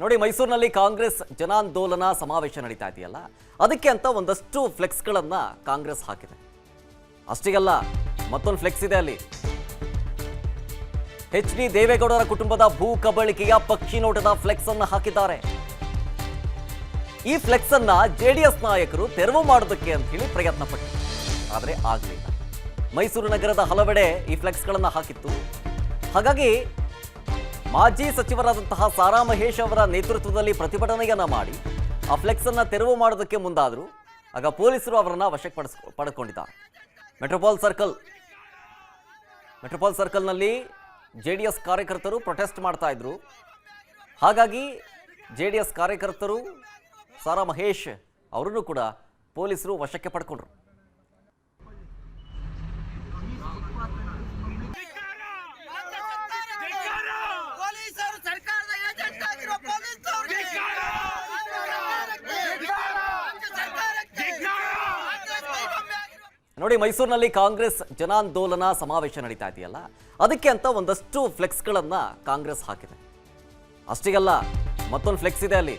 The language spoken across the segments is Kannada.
ನೋಡಿ ಮೈಸೂರಿನಲ್ಲಿ ಕಾಂಗ್ರೆಸ್ ಜನಾಂದೋಲನ ಸಮಾವೇಶ ನಡೀತಾ ಇದೆಯಲ್ಲ ಅದಕ್ಕೆ ಅಂತ ಒಂದಷ್ಟು ಫ್ಲೆಕ್ಸ್ ಗಳನ್ನ ಕಾಂಗ್ರೆಸ್ ಹಾಕಿದೆ. ಅಷ್ಟಿಗಲ್ಲ ಮತ್ತೊಂದು ಫ್ಲೆಕ್ಸ್ ಇದೆ ಅಲ್ಲಿ. ಎಚ್.ಡಿ. ದೇವೇಗೌಡರ ಕುಟುಂಬದ ಭೂ ಕಬಳಿಕೆಯ ಪಕ್ಷಿ ನೋಟದ ಫ್ಲೆಕ್ಸ್ ಅನ್ನು ಹಾಕಿದ್ದಾರೆ. ಈ ಫ್ಲೆಕ್ಸ್ ಅನ್ನ ಜೆಡಿಎಸ್ ನಾಯಕರು ತೆರವು ಮಾಡೋದಕ್ಕೆ ಅಂತ ಹೇಳಿ ಪ್ರಯತ್ನ ಪಟ್ಟರು, ಆದರೆ ಆಗಲಿಲ್ಲ. ಮೈಸೂರು ನಗರದ ಹಲವೆಡೆ ಈ ಫ್ಲೆಕ್ಸ್ ಗಳನ್ನ ಹಾಕಿತ್ತು. ಹಾಗಾಗಿ ಮಾಜಿ ಸಚಿವರಾದಂತಹ ಸಾರಾ ಮಹೇಶ್ ಅವರ ನೇತೃತ್ವದಲ್ಲಿ ಪ್ರತಿಭಟನೆಯನ್ನ ಮಾಡಿ ಆ ಫ್ಲೆಕ್ಸ್ ಅನ್ನ ತೆರವು ಮಾಡೋದಕ್ಕೆ ಮುಂದಾದ್ರು. ಆಗ ಪೊಲೀಸರು ಅವರನ್ನ ವಶಕ್ಕೆ ಪಡೆದುಕೊಂಡಿದ್ದಾರೆ. ಮೆಟ್ರೋಪಾಲ್ ಸರ್ಕಲ್ನಲ್ಲಿ ಜೆಡಿಎಸ್ ಕಾರ್ಯಕರ್ತರು ಪ್ರೊಟೆಸ್ಟ್ ಮಾಡ್ತಾ ಇದ್ರು. ಹಾಗಾಗಿ ಜೆಡಿಎಸ್ ಕಾರ್ಯಕರ್ತರು ಸಾರಾ ಮಹೇಶ್ ಅವರನ್ನು ಕೂಡ ಪೊಲೀಸರು ವಶಕ್ಕೆ ಪಡ್ಕೊಂಡ್ರು. ನೋಡಿ ಮೈಸೂರಿನಲ್ಲಿ ಕಾಂಗ್ರೆಸ್ ಜನಾಂದೋಲನ ಸಮಾವೇಶ ನಡೀತಾ ಇದೆಯಲ್ಲ ಅದಕ್ಕೆ ಅಂತ ಒಂದಷ್ಟು ಫ್ಲೆಕ್ಸ್ ಗಳನ್ನ ಕಾಂಗ್ರೆಸ್ ಹಾಕಿದೆ. ಅಷ್ಟಿಗಲ್ಲ ಮತ್ತೊಂದು ಫ್ಲೆಕ್ಸ್ ಇದೆ ಅಲ್ಲಿ.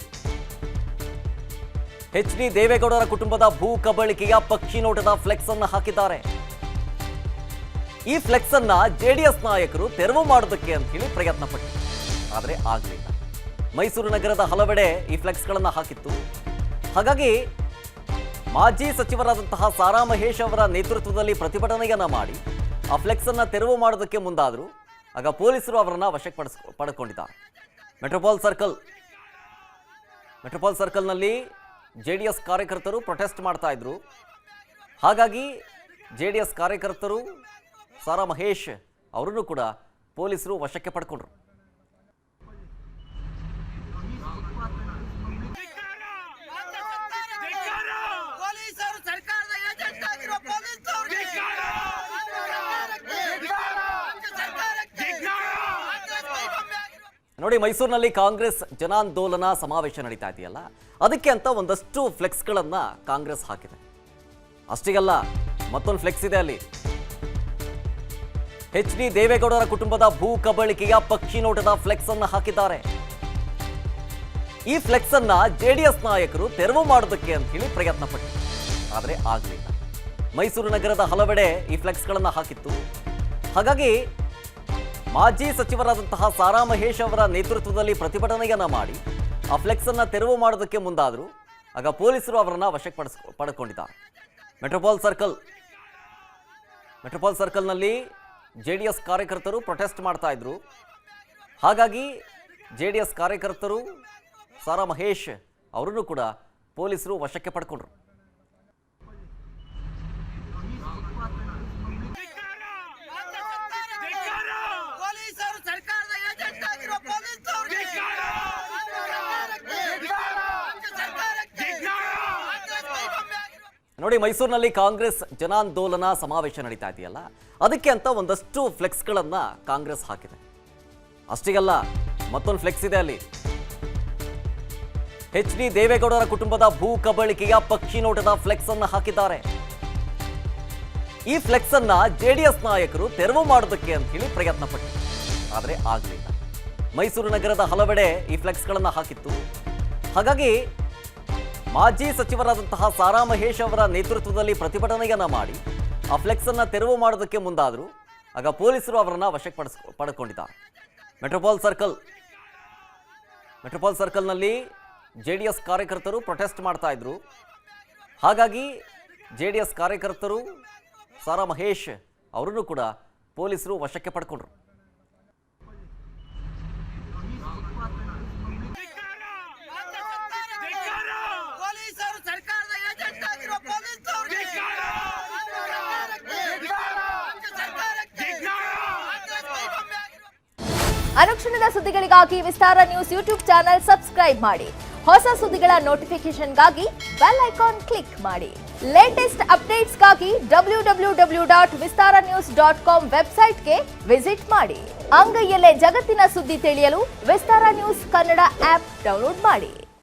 ಎಚ್.ಡಿ. ದೇವೇಗೌಡರ ಕುಟುಂಬದ ಭೂ ಕಬಳಿಕೆಯ ಪಕ್ಷಿ ನೋಟದ ಫ್ಲೆಕ್ಸ್ ಅನ್ನು ಹಾಕಿದ್ದಾರೆ. ಈ ಫ್ಲೆಕ್ಸ್ ಅನ್ನ ಜೆಡಿಎಸ್ ನಾಯಕರು ತೆರವು ಮಾಡೋದಕ್ಕೆ ಅಂತ ಹೇಳಿ ಪ್ರಯತ್ನ ಪಟ್ಟರು, ಆದರೆ ಆಗಲಿಲ್ಲ. ಮೈಸೂರು ನಗರದ ಹಲವೆಡೆ ಈ ಫ್ಲೆಕ್ಸ್ ಗಳನ್ನ ಹಾಕಿತ್ತು. ಹಾಗಾಗಿ ಮಾಜಿ ಸಚಿವರಾದಂತಹ ಸಾರಾ ಮಹೇಶ್ ಅವರ ನೇತೃತ್ವದಲ್ಲಿ ಪ್ರತಿಭಟನೆಯನ್ನ ಮಾಡಿ ಆ ಫ್ಲೆಕ್ಸ್ ಅನ್ನ ತೆರವು ಮಾಡೋದಕ್ಕೆ ಮುಂದಾದ್ರು. ಆಗ ಪೊಲೀಸರು ಅವರನ್ನ ವಶಕ್ಕೆ ಪಡೆದುಕೊಂಡಿದ್ದಾರೆ. ಮೆಟ್ರೋಪಾಲ್ ಸರ್ಕಲ್ನಲ್ಲಿ ಜೆಡಿಎಸ್ ಕಾರ್ಯಕರ್ತರು ಪ್ರೊಟೆಸ್ಟ್ ಮಾಡ್ತಾ ಇದ್ರು. ಹಾಗಾಗಿ ಜೆಡಿಎಸ್ ಕಾರ್ಯಕರ್ತರು ಸಾರಾ ಮಹೇಶ್ ಅವರನ್ನು ಕೂಡ ಪೊಲೀಸರು ವಶಕ್ಕೆ ಪಡ್ಕೊಂಡ್ರು. ನೋಡಿ ಮೈಸೂರಿನಲ್ಲಿ ಕಾಂಗ್ರೆಸ್ ಜನಾಂದೋಲನ ಸಮಾವೇಶ ನಡೀತಾ ಇದೆಯಲ್ಲ ಅದಕ್ಕೆ ಅಂತ ಒಂದಷ್ಟು ಫ್ಲೆಕ್ಸ್ ಗಳನ್ನ ಕಾಂಗ್ರೆಸ್ ಹಾಕಿದೆ. ಅಷ್ಟಿಗಲ್ಲ ಮತ್ತೊಂದು ಫ್ಲೆಕ್ಸ್ ಇದೆ ಅಲ್ಲಿ. ಎಚ್.ಡಿ. ದೇವೇಗೌಡರ ಕುಟುಂಬದ ಭೂ ಕಬಳಿಕೆಯ ಪಕ್ಷಿ ನೋಟದ ಫ್ಲೆಕ್ಸ್ ಅನ್ನು ಹಾಕಿದ್ದಾರೆ. ಈ ಫ್ಲೆಕ್ಸ್ ಅನ್ನ ಜೆಡಿಎಸ್ ನಾಯಕರು ತೆರವು ಮಾಡೋದಕ್ಕೆ ಅಂತ ಹೇಳಿ ಪ್ರಯತ್ನ ಪಟ್ಟರು, ಆದರೆ ಆಗಲಿಲ್ಲ. ಮೈಸೂರು ನಗರದ ಹಲವೆಡೆ ಈ ಫ್ಲೆಕ್ಸ್ ಗಳನ್ನ ಹಾಕಿತ್ತು. ಹಾಗಾಗಿ ಮಾಜಿ ಸಚಿವರಾದಂತಹ ಸಾರಾ ಮಹೇಶ್ ಅವರ ನೇತೃತ್ವದಲ್ಲಿ ಪ್ರತಿಭಟನೆಯನ್ನ ಮಾಡಿ ಆ ಫ್ಲೆಕ್ಸ್ ಅನ್ನ ತೆರವು ಮಾಡೋದಕ್ಕೆ ಮುಂದಾದ್ರು. ಆಗ ಪೊಲೀಸರು ಅವರನ್ನ ವಶಕ್ಕೆ ಪಡೆದುಕೊಂಡಿದ್ದಾರೆ. ಮೆಟ್ರೋಪಾಲ್ ಸರ್ಕಲ್ನಲ್ಲಿ ಜೆಡಿಎಸ್ ಕಾರ್ಯಕರ್ತರು ಪ್ರೊಟೆಸ್ಟ್ ಮಾಡ್ತಾ ಇದ್ರು. ಹಾಗಾಗಿ ಜೆಡಿಎಸ್ ಕಾರ್ಯಕರ್ತರು ಸಾರಾ ಮಹೇಶ್ ಅವರನ್ನು ಕೂಡ ಪೊಲೀಸರು ವಶಕ್ಕೆ ಪಡ್ಕೊಂಡ್ರು. ನೋಡಿ ಮೈಸೂರಿನಲ್ಲಿ ಕಾಂಗ್ರೆಸ್ ಜನಾಂದೋಲನ ಸಮಾವೇಶ ನಡೀತಾ ಇದೆಯಲ್ಲ ಅದಕ್ಕೆ ಅಂತ ಒಂದಷ್ಟು ಫ್ಲೆಕ್ಸ್ ಗಳನ್ನ ಕಾಂಗ್ರೆಸ್ ಹಾಕಿದೆ. ಅಷ್ಟಿಗಲ್ಲ ಮತ್ತೊಂದು ಫ್ಲೆಕ್ಸ್ ಇದೆ ಅಲ್ಲಿ. ಎಚ್.ಡಿ. ದೇವೇಗೌಡರ ಕುಟುಂಬದ ಭೂ ಕಬಳಿಕೆಯ ಪಕ್ಷಿ ನೋಟದ ಫ್ಲೆಕ್ಸ್ ಅನ್ನು ಹಾಕಿದ್ದಾರೆ. ಈ ಫ್ಲೆಕ್ಸ್ ಅನ್ನ ಜೆಡಿಎಸ್ ನಾಯಕರು ತೆರವು ಮಾಡೋದಕ್ಕೆ ಅಂತ ಹೇಳಿ ಪ್ರಯತ್ನ ಪಟ್ಟರು, ಆದರೆ ಆಗಲಿಲ್ಲ. ಮೈಸೂರು ನಗರದ ಹಲವೆಡೆ ಈ ಫ್ಲೆಕ್ಸ್ ಗಳನ್ನ ಹಾಕಿತ್ತು. ಹಾಗಾಗಿ ಮಾಜಿ ಸಚಿವರಾದಂತಹ ಸಾರಾ ಮಹೇಶ್ ಅವರ ನೇತೃತ್ವದಲ್ಲಿ ಪ್ರತಿಭಟನೆಯನ್ನ ಮಾಡಿ ಆ ಫ್ಲೆಕ್ಸ್ ಅನ್ನ ತೆರವು ಮಾಡೋದಕ್ಕೆ ಮುಂದಾದ್ರು. ಆಗ ಪೊಲೀಸರು ಅವರನ್ನ ವಶಕ್ಕೆ ಪಡೆದುಕೊಂಡಿದ್ದಾರೆ. ಮೆಟ್ರೋಪಾಲ್ ಸರ್ಕಲ್ನಲ್ಲಿ ಜೆಡಿಎಸ್ ಕಾರ್ಯಕರ್ತರು ಪ್ರೊಟೆಸ್ಟ್ ಮಾಡ್ತಾ ಇದ್ರು. ಹಾಗಾಗಿ ಜೆಡಿಎಸ್ ಕಾರ್ಯಕರ್ತರು ಸಾರಾ ಮಹೇಶ್ ಅವರನ್ನು ಕೂಡ ಪೊಲೀಸರು ವಶಕ್ಕೆ ಪಡ್ಕೊಂಡ್ರು. ಅನುಕ್ಷಣದ ಸುದ್ದಿಗಳಿಗಾಗಿ ವಿಸ್ತಾರ ನ್ಯೂಸ್ ಯೂಟ್ಯೂಬ್ ಚಾನೆಲ್ ಸಬ್ಸ್ಕ್ರೈಬ್ ಮಾಡಿ. ಹೊಸ ಸುದ್ದಿಗಳ ನೋಟಿಫಿಕೇಶನ್ಗಾಗಿ ಬೆಲ್ ಐಕಾನ್ ಕ್ಲಿಕ್ ಮಾಡಿ. ಲೇಟೆಸ್ಟ್ ಅಪ್ಡೇಟ್ಸ್ಗಾಗಿ www.vistaranews.com ವೆಬ್ಸೈಟ್ಗೆ ವಿಸಿಟ್ ಮಾಡಿ. ಅಂಗೈಯಲ್ಲೇ ಜಗತ್ತಿನ ಸುದ್ದಿ ತಿಳಿಯಲು ವಿಸ್ತಾರ ನ್ಯೂಸ್ ಕನ್ನಡ ಆಪ್ ಡೌನ್ಲೋಡ್ ಮಾಡಿ.